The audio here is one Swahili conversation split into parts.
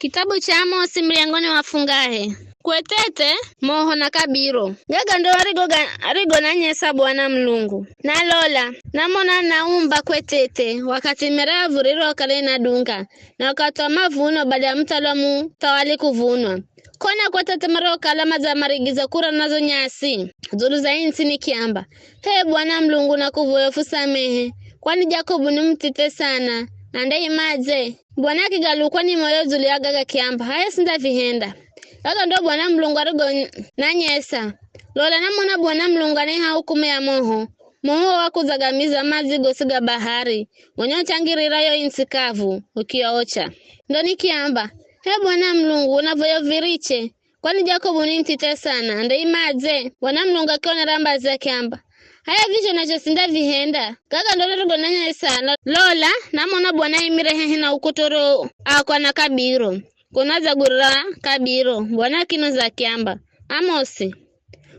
Kitabu cha Amosi mliangoni wafungahe. Kwetete moho na kabiro. Gaga ndo arigo na nyesa Bwana Mlungu. Na lola namona naumba kwetete wakati meravu riro kale na dunga. Na wakati wa mavuno baada ya mtalamu tawali kuvunwa. Kona kwetete maro kalama za marigiza kura nazo nyasi. Zulu za insi ni kiamba. He Bwana Mlungu na kuvuefu samehe. Kwani Jakobu ni mtite sana. Na ndai maze. Bwana kigalukwa ni moyo zuli agaga kiamba. Haya sinda vihenda. Gaga ndo Bwana Mlungu arigo na nyesa. Lola namona Bwana Mlungu aniha hukume ya moho. Moho wakuzagamiza mazi gosiga bahari. Mwenye changirira yo insikavu. Ukiocha. Ndoni kiamba. He Bwana Mlungu unavoyo viriche. Kwani Jakobu ni mtite sana. Ndai maze. Bwana Mlungu akiona ramba za kiamba. Haya visho na chosinda vihenda. Gaga ndo rigo na nyesa. Lola namona Bwana imirehehe na ukutoro akwa na kabiro. Kunaza gurra kabiro. Bwana kino za kiamba. Amosi.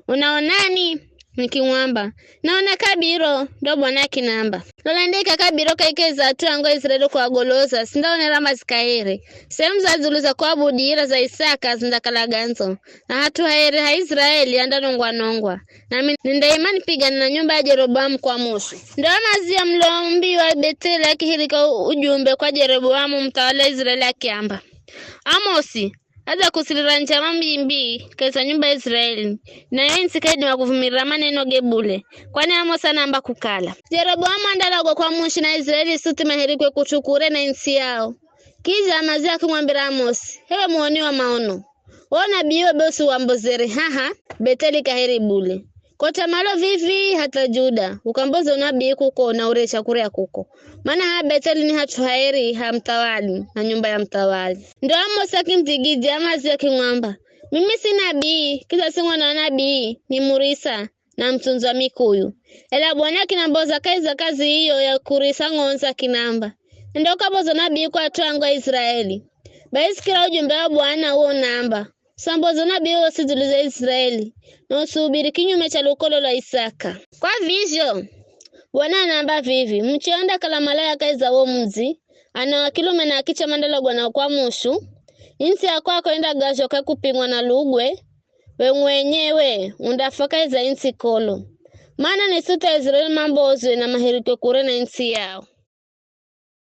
Unaonani? Nikimwamba. Naona kabiro. Ndo Bwana kinamba. Lola ndeka kabiro kaikeza tu ango Israeli kwa goloza. Sindaone rama zikahere. Sehemu za Zulu za kuabudira za Isaka zindakalaganzo. Na hatu haere ha Israeli andanongwa nongwa. Na nindaimani pigana na nyumba ya Jeroboamu kwa Musu. Ndo amazia mlombi wa Beteli akihirika ujumbe kwa Jeroboamu mtawala Israeli akiamba. Amosi, aza kusilira njama mbimbi kaisa nyumba ya Israeli. Na yensi kaidi wakuvumira maneno gebule. Kwani Amosi anamba kukala. Jeroboamu andalagwa kwa Mushi na Israeli suti mahirikwe kuchukure na insi yao. Kija amazia kumwambira Amosi, hewe muoni wa maono. Ona biyo bosu wambozere haha, Beteli kaheri bule. Kota malo vivi hata Juda, ukamboza unabii kuko na urecha kurea kuko. Mana haa Beteli ni hatu haeri hamtawali na nyumba ya mtawali. Ndo Amosi akimtigidi amazi ya kimwamba. Mimi si nabii, kisa singwa na nabii, ni Murisa na mtunza mikuyu. Ela Bwana kinamboza kaiza kazi hiyo ya kurisa ngonza kinamba. Ndo kaboza nabii kwa tuango Israeli. Baisi kila ujumbe wa Bwana uo namba. Sambozo nabii wa sizuliza Israeli. Na usubiri kinyume cha lukolo la Isaka. Kwa vizio, Bwana namba vivi. Mchionda kala malaya kaiza uo mzi. Ana wakilume na akicha mandala Bwana kwa Mushu. Insi ya kwa kwenda gasho kwa kupingwa na lugwe. We mwenyewe undafaka iza insi kolo. Mana ni suta Israeli mambo ozwe na mahirikwe kure na insi yao.